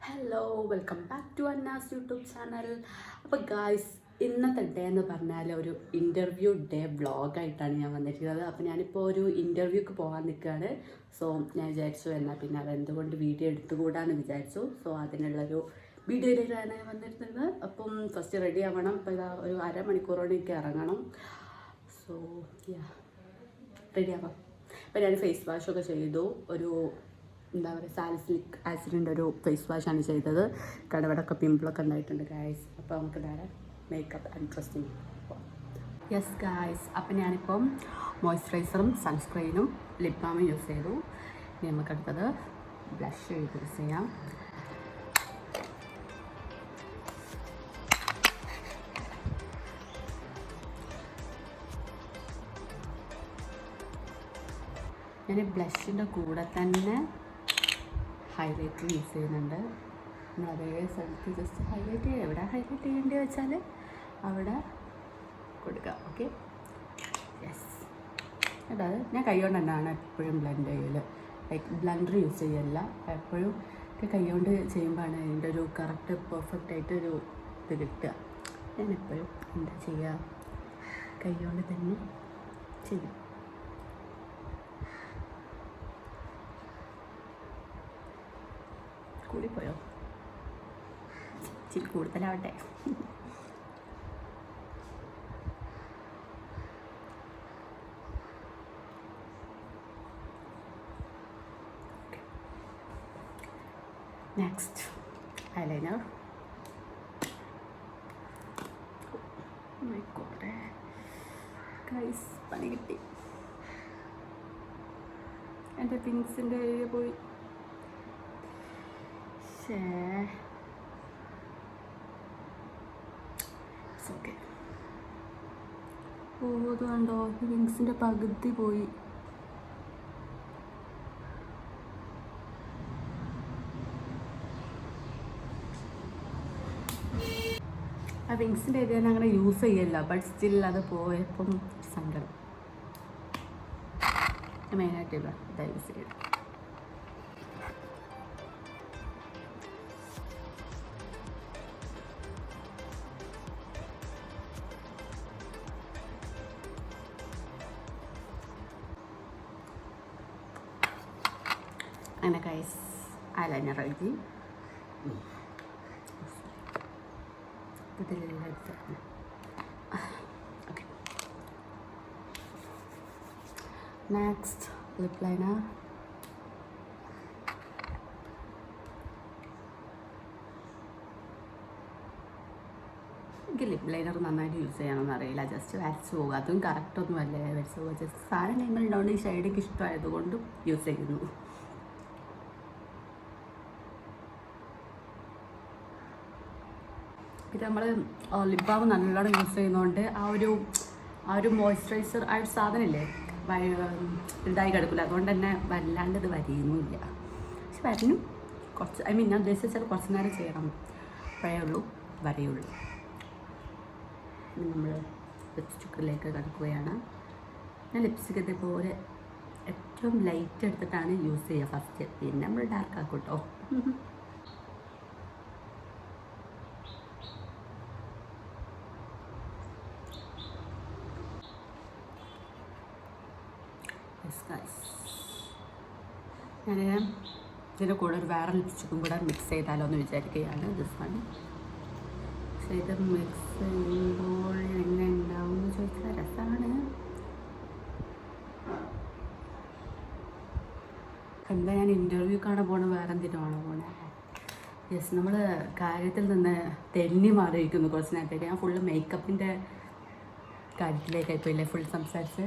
Hello welcome back to Anna's YouTube channel. അപ്പോൾ guys, ഇന്നത്തെ day എന്ന് പറഞ്ഞാൽ ഒരു ഇൻ്റർവ്യൂ ഡേ വ്ളോഗായിട്ടാണ് ഞാൻ വന്നിരിക്കുന്നത്. അപ്പോൾ ഞാനിപ്പോൾ ഒരു ഇൻ്റർവ്യൂക്ക് പോകാൻ നിൽക്കുകയാണ്. സോ ഞാൻ വിചാരിച്ചു എന്നാൽ പിന്നെ അതെന്തുകൊണ്ട് വീഡിയോ എടുത്തുകൂടാന്ന് വിചാരിച്ചു. സോ അതിനുള്ളൊരു വീഡിയോയിലാണ് ഞാൻ വന്നിരുന്നത്. അപ്പം ഫസ്റ്റ് റെഡി ആവണം. അപ്പോൾ ഇതാ ഒരു അരമണിക്കൂറോടെ എനിക്ക് ഇറങ്ങണം. സോ റെഡി ആവാം. അപ്പോൾ ഞാൻ ഫേസ് വാഷൊക്കെ ചെയ്തു. ഒരു എന്താ പറയുക, സാലിസിലിക് ആസിഡിൻ്റെ ഒരു ഫേസ് വാഷാണ് ചെയ്തത്. കടവടൊക്കെ പിമ്പിളൊക്കെ ഉണ്ടായിട്ടുണ്ട് ഗായ്സ്. അപ്പോൾ നമുക്ക് നേരെ makeup and dressing. Yes guys, അപ്പം ഞാനിപ്പം മോയ്സ്ചറൈസറും സൺസ്ക്രീനും ലിപ് ബാമും യൂസ് ചെയ്തു. ഇനി നമുക്കടുത്തത് ബ്ലഷ് യൂസ് ചെയ്യാം. ഞാൻ ബ്ലഷിൻ്റെ കൂടെ തന്നെ ഹൈലൈറ്റർ യൂസ് ചെയ്യുന്നുണ്ട്. നമ്മൾ അതേ സ്ഥലത്ത് ജസ്റ്റ് ഹൈലൈറ്റ് ചെയ്യുക. എവിടെ ഹൈലൈറ്റ് ചെയ്യേണ്ടത് വെച്ചാൽ അവിടെ കൊടുക്കുക. Okay, yes. അതായത് ഞാൻ കൈ കൊണ്ട് തന്നെയാണ് എപ്പോഴും ബ്ലെൻഡ് ചെയ്യൽ. ലൈക്ക് ബ്ലെൻഡർ യൂസ് ചെയ്യല്ല. എപ്പോഴും കൈ കൊണ്ട് ചെയ്യുമ്പോഴാണ് അതിൻ്റെ ഒരു കറക്റ്റ് പെർഫെക്റ്റ് ആയിട്ടൊരു ഇത് കിട്ടുക. ഞാനെപ്പോഴും എന്താ ചെയ്യുക, കൈ കൊണ്ട് തന്നെ ചെയ്യും. കൂടിപ്പോയോ? ഇച്ചിരി കൂടുതലാവട്ടെ. Next eyeliner. ആയിക്കോട്ടെ ഗൈസ്, പണി കിട്ടി. എൻ്റെ പിങ്സിൻ്റെ ഏരിയ പോയി. ഓക്കെ, അത് കണ്ടോ, വിങ്സിൻ്റെ പകുതി പോയി. ആ വിങ്സിൻ്റെ ഏരിയ അങ്ങനെ യൂസ് ചെയ്യല്ല, ബട്ട് സ്റ്റിൽ അത് പോയപ്പം സങ്കടം. മെയിനായിട്ട് ഇതാ യൂസ് ചെയ്യും. അങ്ങനെ ഗൈസ്, ഐലൈനർ എഴുതി. ഇതിലെല്ലാം എടുത്തിട്ടുണ്ട്. Okay, next lip liner. എനിക്ക് ലിപ് ലൈനർ നന്നായിട്ട് യൂസ് ചെയ്യണമെന്ന് അറിയില്ല. ജസ്റ്റ് വരച്ച് പോകുക. അതും കറക്റ്റൊന്നും അല്ലേ വരച്ച് പോകുക. ജസ്റ്റ് സാധനം നിങ്ങളുണ്ടാവുന്ന ഈ ഷെയ്ഡിക്ക് ഇഷ്ടമായതുകൊണ്ടും യൂസ് ചെയ്യുന്നു. പിന്നെ നമ്മൾ ലിപ് ബാം നല്ലോണം യൂസ് ചെയ്യുന്നതുകൊണ്ട് ആ ഒരു മോയ്സ്ചറൈസർ ആ ഒരു സാധനമില്ലേ ഇതായി കിടക്കില്ല. അതുകൊണ്ട് തന്നെ വല്ലാണ്ട് ഇത് വരിയൊന്നുമില്ല. പക്ഷെ വരഞ്ഞു കുറച്ച്, ഞാൻ ഉദ്ദേശിച്ചാൽ കുറച്ച് നേരം ചെയ്യണം, അപ്പോഴേ ഉള്ളൂ വരയുള്ളൂ. നമ്മൾ ലിപ്സ്റ്റിക്കിലേക്ക് കിടക്കുകയാണ്. ഞാൻ ലിപ്സ്റ്റിക്ക് ഇതേപോലെ ഏറ്റവും ലൈറ്റ് എടുത്തിട്ടാണ് യൂസ് ചെയ്യുക ഫസ്റ്റ്. പിന്നെ നമ്മൾ ഡാർക്ക് ആക്കും കേട്ടോ. ഞാൻ ഇതിൻ്റെ കൂടെ ഒരു വേറെ ലിപ്സ്റ്റിക്കും കൂടെ മിക്സ് ചെയ്താലോ എന്ന് വിചാരിക്കുകയാണ്. This one. പക്ഷേ ഇത് മിക്സ് ചെയ്യുമ്പോൾ എങ്ങനെ ഉണ്ടാവും എന്ന് ചോദിച്ചാൽ രസമാണ്. എന്താ ഞാൻ ഇൻ്റർവ്യൂ കാണാൻ പോകണം, വേറെ എന്തിനാണോ പോണേ? യെസ്, നമ്മൾ കാര്യത്തിൽ നിന്ന് തെന്നി മാറിയിരിക്കുന്നു കുറച്ച് നേരത്തേക്ക്. ഞാൻ ഫുള്ള് മേക്കപ്പിൻ്റെ കാര്യത്തിലേക്കായിപ്പോയില്ലേ ഫുൾ സംസാരിച്ച്.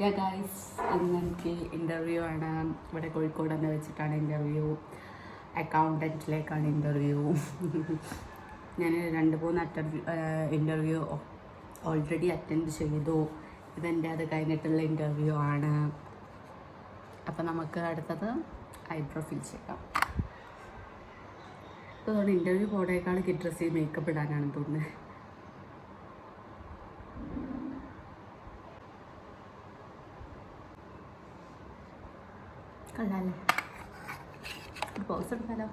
ഗൈസ്, ഇന്ന് എനിക്ക് ഇൻ്റർവ്യൂ ആണ്. ഇവിടെ കോഴിക്കോട് തന്നെ വെച്ചിട്ടാണ് ഇൻ്റർവ്യൂ. അക്കൗണ്ടൻറ്റിലേക്കാണ് ഇൻ്റർവ്യൂ. ഞാൻ 2-3 ഇൻ്റർവ്യൂ ഓൾറെഡി അറ്റൻഡ് ചെയ്തു. ഇതെൻ്റെ അത് കഴിഞ്ഞിട്ടുള്ള ഇൻ്റർവ്യൂ ആണ്. അപ്പം നമുക്ക് അടുത്തത് ഐബ്രോ ഫിൽ ചെയ്യാം. അതുകൊണ്ട് ഇൻ്റർവ്യൂ പോടേക്കാൾ കിറ്റ് ഡ്രസ്സ് ചെയ്ത് മേക്കപ്പ് ഇടാനാണെന്ന് തോന്നുന്നത്. കൊള്ളാല്ലേ? പോസ് എടുക്കാലോ.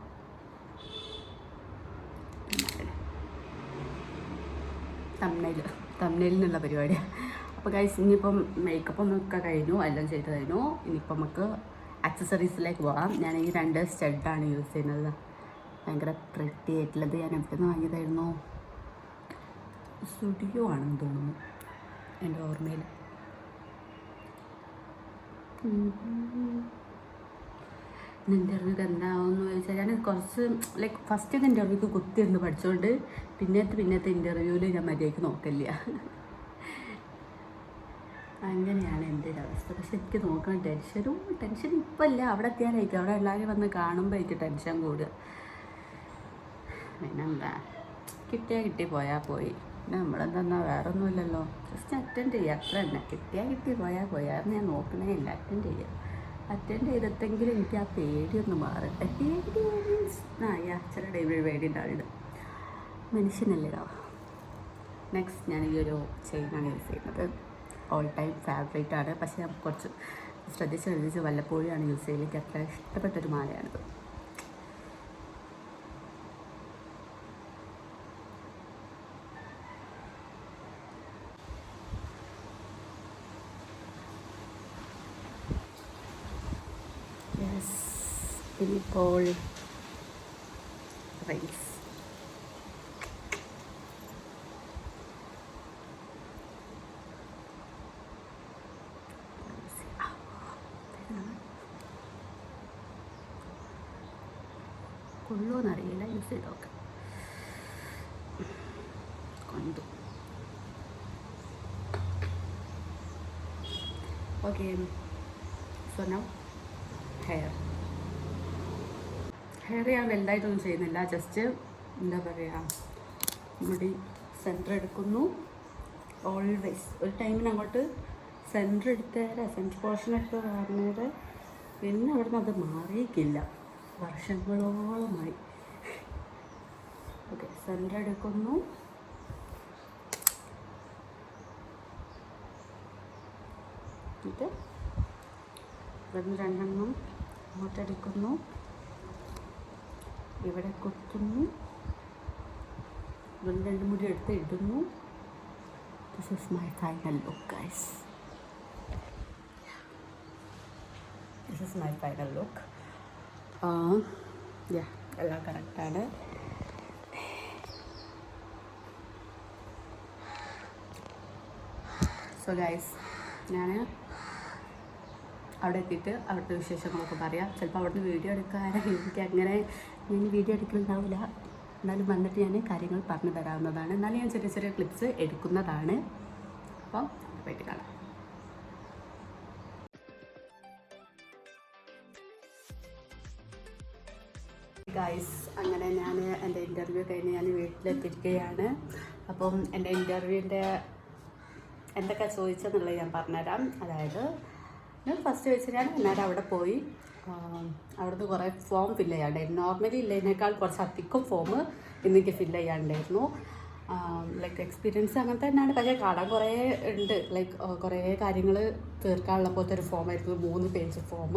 തമ്മനയിൽ നിന്നുള്ള പരിപാടിയാണ്. അപ്പോൾ ഗൈസ് ഇനിയിപ്പം മേക്കപ്പ് ഒക്കെ കഴിഞ്ഞു, എല്ലാം ചെയ്ത് കഴിഞ്ഞു. ഇനിയിപ്പം നമുക്ക് ആക്സസറീസിലേക്ക് പോകാം. ഞാൻ ഈ 2 സ്റ്റഡാണ് യൂസ് ചെയ്യുന്നത്. ഭയങ്കര പ്രിറ്റി ആയിട്ടുള്ളത്. ഞാൻ എവിടെ നിന്ന് വാങ്ങിയതായിരുന്നു? സ്റ്റുഡിയോ ആണെന്ന് തോന്നുന്നു എൻ്റെ ഓർമ്മയിൽ. ഇൻ്റർവ്യൂക്ക് എന്താവുമെന്ന് ചോദിച്ചാൽ ഞാൻ കുറച്ച് ലൈക്ക് ഫസ്റ്റ് ഇൻ്റർവ്യൂക്ക് കുത്തിയിരുന്ന് പഠിച്ചുകൊണ്ട് പിന്നത്തെ ഇൻ്റർവ്യൂവിൽ ഞാൻ മര്യാദയ്ക്ക് നോക്കില്ല. അങ്ങനെയാണ് എൻ്റെ ഒരു അവസ്ഥ. പക്ഷെ എനിക്ക് നോക്കാൻ ടെൻഷൻ ഇപ്പം ഇല്ല. അവിടെ എത്തിയാലായിരിക്കും, അവിടെ എല്ലാവരും വന്ന് കാണുമ്പോൾ എനിക്ക് ടെൻഷൻ കൂടുക. പിന്നെന്താ, കിട്ടി പോയാൽ പോയി. പിന്നെ നമ്മളെന്താ വേറെ ഒന്നുമില്ലല്ലോ, ജസ്റ്റ് അറ്റൻഡ് ചെയ്യുക, അത്ര തന്നെ. കിട്ടി പോയാൽ അത് ഞാൻ നോക്കണേ ഇല്ല. അറ്റൻഡ് ചെയ്തിട്ടെങ്കിലും എനിക്ക് ആ പേടിയൊന്ന് മാറട്ടെ. പേടി മീൻസ് ചില പേടി ഉണ്ടാവില്ല, മനുഷ്യനല്ലേടാ. നെക്സ്റ്റ് ഞാൻ ഈ ഒരു ചെയിനാണ് യൂസ് ചെയ്യുന്നത്. ഓൾ ടൈം ഫേവറേറ്റ് ആണ്. പക്ഷേ ഞാൻ കുറച്ച് ശ്രദ്ധിച്ച് വല്ലപ്പോഴാണ് യൂസ് ചെയ്യൽ. എനിക്ക് അത്ര ഇഷ്ടപ്പെട്ടൊരു മാലയാണിത്. ഇപ്പോൾ റൈസ് കൊള്ളുമെന്നറിയില്ല, യൂസ് ചെയ്ത് നോക്കാം. കൊണ്ടു ഓക്കെ. സോ നൗ ഹെയർ ഞാൻ വലുതായിട്ടൊന്നും ചെയ്യുന്നില്ല. ജസ്റ്റ് എന്താ പറയുക, മുടി സെൻറ്റർ എടുക്കുന്നു. ഓൾവേസ് ഒരു ടൈമിന് അങ്ങോട്ട് സെൻറ്റർ എടുത്തേരെ, സെൻറ്റർ പോർഷൻ എടുത്ത് പറഞ്ഞേരെ, പിന്നെ അവിടുന്ന് അത് മാറിയിട്ടില്ല, വർഷങ്ങളോളമായി. ഓക്കെ, സെൻറ്റർ എടുക്കുന്നു. എന്നിട്ട് ഇവിടുന്ന് 2 എണ്ണം അങ്ങോട്ടെടുക്കുന്നു, ഇവിടെ കൊത്തുന്നു, ഇവിടെ 2 മുടി എടുത്ത് ഇടുന്നു. This is my final look guys. This is my final look. എല്ലാം കറക്റ്റാണ്. സോ ഗൈസ്, ഞാൻ അവിടെ എത്തിയിട്ട് അവിടുത്തെ വിശേഷങ്ങളൊക്കെ പറയാം. ചിലപ്പോൾ അവിടുന്ന് വീഡിയോ എടുക്കാനും എനിക്ക് അങ്ങനെ ഞാൻ വീഡിയോ എടുക്കുന്നുണ്ടാവില്ല. എന്നാലും വന്നിട്ട് ഞാൻ കാര്യങ്ങൾ പറഞ്ഞു തരാവുന്നതാണ്. എന്നാലും ഞാൻ ചെറിയ ക്ലിപ്സ് എടുക്കുന്നതാണ്. അപ്പം പോയിട്ട് കാണാം. ഗൈസ്, അങ്ങനെ ഞാൻ എൻ്റെ ഇൻ്റർവ്യൂ കഴിഞ്ഞ് ഞാൻ വീട്ടിലെത്തിയിരിക്കുകയാണ്. അപ്പം എൻ്റെ ഇൻ്റർവ്യൂവിൻ്റെ എന്തൊക്കെ ചോദിച്ചെന്നുള്ളത് ഞാൻ പറഞ്ഞുതരാം. അതായത് ഞാൻ ഫസ്റ്റ് ചോദിച്ചാൽ ഞാൻ അവിടെ പോയി അവിടുന്ന് കുറേ ഫോം ഫില്ല് ചെയ്യാണ്ടായിരുന്നു. നോർമലി ഇല്ലതിനേക്കാൾ കുറച്ച് അധികം ഫോം ഇന്നെനിക്ക് ഫില്ല് ചെയ്യാണ്ടായിരുന്നു. ലൈക്ക് എക്സ്പീരിയൻസ് അങ്ങനത്തെ തന്നെയാണ്. പക്ഷേ കാണാൻ കുറേ ഉണ്ട്. ലൈക്ക് കുറേ കാര്യങ്ങൾ തീർക്കാനുള്ള പോലത്തെ ഒരു ഫോമായിരുന്നു, 3 പേജ് ഫോം.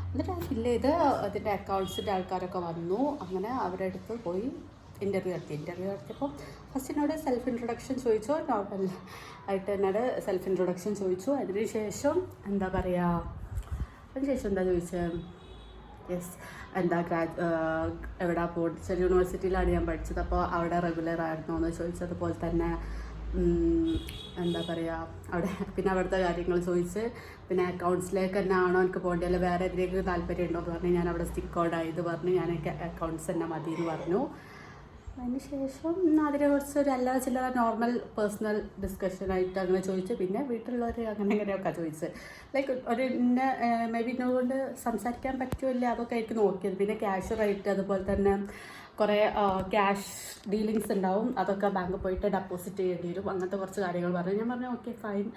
എന്നിട്ട് ഞാൻ ഫില്ല് ചെയ്ത് അതിൻ്റെ അക്കൗണ്ട്സിൻ്റെ ആൾക്കാരൊക്കെ വന്നു. അങ്ങനെ അവരുടെ അടുത്ത് പോയി ഇൻ്റർവ്യൂ നടത്തിയപ്പോൾ ഫസ്റ്റ് എന്നോട് സെൽഫ് ഇൻട്രൊഡക്ഷൻ ചോദിച്ചു. നോർമൽ ആയിട്ട് എന്നോട് സെൽഫ് ഇൻട്രൊഡക്ഷൻ ചോദിച്ചു. അതിനുശേഷം എന്താ ചോദിച്ചത്, യെസ് എവിടെ പോണ്ടിച്ചേരി യൂണിവേഴ്സിറ്റിയിലാണ് ഞാൻ പഠിച്ചത്, അപ്പോൾ അവിടെ റെഗുലർ ആയിരുന്നോ എന്ന് ചോദിച്ചതുപോലെ തന്നെ എന്താ പറയുക, പിന്നെ അവിടുത്തെ കാര്യങ്ങൾ ചോദിച്ച്, പിന്നെ അക്കൗണ്ട്സിലേക്ക് തന്നെ ആണോ എനിക്ക് പോകേണ്ടി, അല്ല വേറെ എന്തെങ്കിലും താല്പര്യം ഉണ്ടോ എന്ന് പറഞ്ഞ് ഞാൻ അവിടെ സ്റ്റിക്ക് ഔട്ട് ആയത് പറഞ്ഞ് ഞാൻ അക്കൗണ്ട്സ് തന്നെ മതി എന്ന് പറഞ്ഞു. അതിന് ശേഷം അതിനെക്കുറിച്ച് ഒരു അല്ലാതെ ചില നോർമൽ പേഴ്സണൽ ഡിസ്കഷനായിട്ട് അങ്ങനെ ചോദിച്ചു. പിന്നെ വീട്ടിലുള്ളവർ അങ്ങനെയൊക്കെ ചോദിച്ച് ലൈക്ക് ഒരു മേ ബി ഇന്നുകൊണ്ട് സംസാരിക്കാൻ പറ്റുമില്ല, അതൊക്കെ ആയിരിക്കും നോക്കിയത്. പിന്നെ ക്യാഷ് റേറ്റ്, അതുപോലെ തന്നെ കുറേ ക്യാഷ് ഡീലിങ്സ് ഉണ്ടാവും, അതൊക്കെ ബാങ്കിൽ പോയിട്ട് ഡെപ്പോസിറ്റ് ചെയ്യേണ്ടി വരും, അങ്ങനത്തെ കുറച്ച് കാര്യങ്ങൾ പറഞ്ഞു. ഞാൻ പറഞ്ഞു ഓക്കെ ഫൈൻ.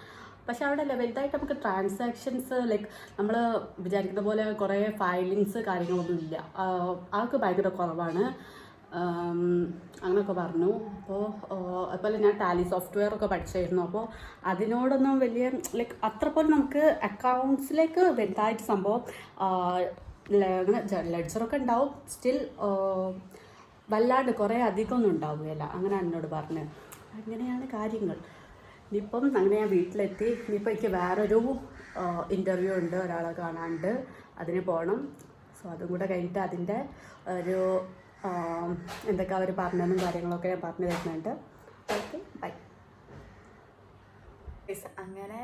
പക്ഷെ അവിടെ വലുതായിട്ട് നമുക്ക് ട്രാൻസാക്ഷൻസ് ലൈക്ക് നമ്മൾ വിചാരിക്കുന്ന പോലെ കുറേ ഫയലിങ്സ് കാര്യങ്ങളൊന്നും ഇല്ല, അതൊക്കെ ഭയങ്കര കുറവാണ് അങ്ങനെയൊക്കെ പറഞ്ഞു. അതുപോലെ ഞാൻ ടാലി സോഫ്റ്റ്വെയർ ഒക്കെ പഠിച്ചായിരുന്നു. അപ്പോൾ അതിനോടൊന്നും വലിയ ലൈക്ക് അത്ര പോലെ നമുക്ക് അക്കൗണ്ട്സിലേക്ക് വലുതായിട്ട് സംഭവം അങ്ങനെ ലെഡ്ജറൊക്കെ ഉണ്ടാവും, സ്റ്റിൽ വല്ലാണ്ട് കുറേ അധികമൊന്നും ഉണ്ടാവുകയില്ല, അങ്ങനെ എന്നോട് പറഞ്ഞു. അങ്ങനെയാണ് കാര്യങ്ങൾ. ഇനിയിപ്പം അങ്ങനെ ഞാൻ വീട്ടിലെത്തി. ഇനിയിപ്പോൾ എനിക്ക് വേറൊരു ഇൻ്റർവ്യൂ ഉണ്ട്, ഒരാളെ കാണാണ്ട്, അതിന് പോകണം. സോ അതും കൂടെ കഴിഞ്ഞിട്ട് അതിൻ്റെ ഒരു എന്തൊക്കെ അവർ പറഞ്ഞതെന്നും കാര്യങ്ങളൊക്കെ ഞാൻ പറഞ്ഞു തരുന്നുണ്ട്. Okay, bye. അങ്ങനെ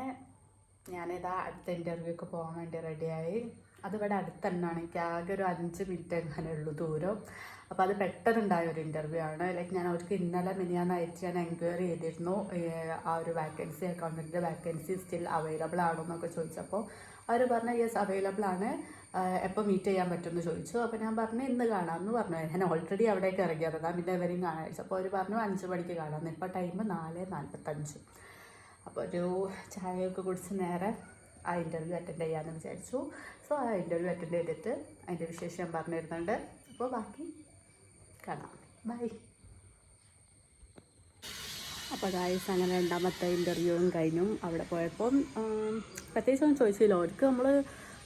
ഞാനിതാ അടുത്ത ഇൻ്റർവ്യൂക്ക് പോകാൻ വേണ്ടി റെഡിയായി. അതിവിടെ അടുത്ത് തന്നെയാണ്, എനിക്ക് ആകെ ഒരു 5 മിനിറ്റ് എങ്ങനെ ഉള്ളൂ ദൂരം. അപ്പോൾ അത് പെട്ടെന്നുണ്ടായ ഒരു ഇൻ്റർവ്യൂ ആണ്. ലൈക്ക് ഞാൻ അവർക്ക് ഇന്നലെ മിനിയാന്നായിട്ട് ഞാൻ എൻക്വയറി ചെയ്തിരുന്നു ആ ഒരു വാക്കൻസി, അക്കൗണ്ടൻറ്റിൻ്റെ വാക്കൻസി സ്റ്റിൽ അവൈലബിൾ ആണോ എന്നൊക്കെ ചോദിച്ചപ്പോൾ അവർ പറഞ്ഞു യെസ് അവൈലബിൾ ആണ്, എപ്പോൾ മീറ്റ് ചെയ്യാൻ പറ്റുമെന്ന് ചോദിച്ചു. അപ്പോൾ ഞാൻ പറഞ്ഞു ഇന്ന് കാണാമെന്ന് പറഞ്ഞു. ഞാൻ ഓൾറെഡി അവിടേക്ക് ഇറങ്ങിയതാണ്, പിന്നെ ഇവരെയും കാണാൻ വെച്ചു. അപ്പോൾ അവർ പറഞ്ഞു 5 മണിക്ക് കാണാമെന്ന്. ഇപ്പോൾ ടൈം 4:45. അപ്പോൾ ഒരു ചായയൊക്കെ കുടിച്ച് നേരെ ആ ഇൻ്റർവ്യൂ അറ്റൻഡ് ചെയ്യാമെന്ന് വിചാരിച്ചു. സോ ആ ഇൻ്റർവ്യൂ അറ്റൻഡ് ചെയ്തിട്ട് അതിൻ്റെ വിശേഷം ഞാൻ പറഞ്ഞു തരുന്നുണ്ട്. അപ്പോൾ ബാക്കി കാണാം, ബൈ. അപ്പോൾ ഗായ്സ് അങ്ങനെ 2ാമത്തെ ഇൻ്റർവ്യൂവും കഴിഞ്ഞു. അവിടെ പോയപ്പം പ്രത്യേകിച്ചൊന്നും ചോദിച്ചില്ല. അവർക്ക് നമ്മൾ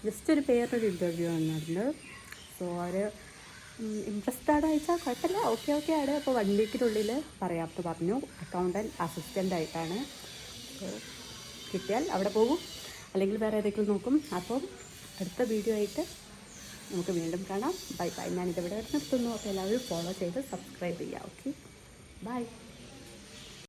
ജസ്റ്റ് ഒരു പേരിനൊരു ഇൻ്റർവ്യൂ വന്നിട്ടുണ്ട്. സോ അവർ ഇൻട്രസ്റ്റഡ് അയച്ചാൽ കുഴപ്പമില്ല, ഓക്കെ ആണ്. അപ്പോൾ 1 വീക്കിനുള്ളിൽ പറയാമെന്ന് പറഞ്ഞു. അക്കൗണ്ടൻറ്റ് അസിസ്റ്റൻ്റ് ആയിട്ടാണ്. കിട്ടിയാൽ അവിടെ പോകും, അല്ലെങ്കിൽ വേറെ ഏതെങ്കിലും നോക്കും. അപ്പം അടുത്ത വീഡിയോ ആയിട്ട് നമുക്ക് വീണ്ടും കാണാം. ബൈ. ഞാനിതിവിടെ നിർത്തുന്നു. അപ്പോൾ എല്ലാവരും ഫോളോ ചെയ്ത് സബ്സ്ക്രൈബ് ചെയ്യുക. Okay, by.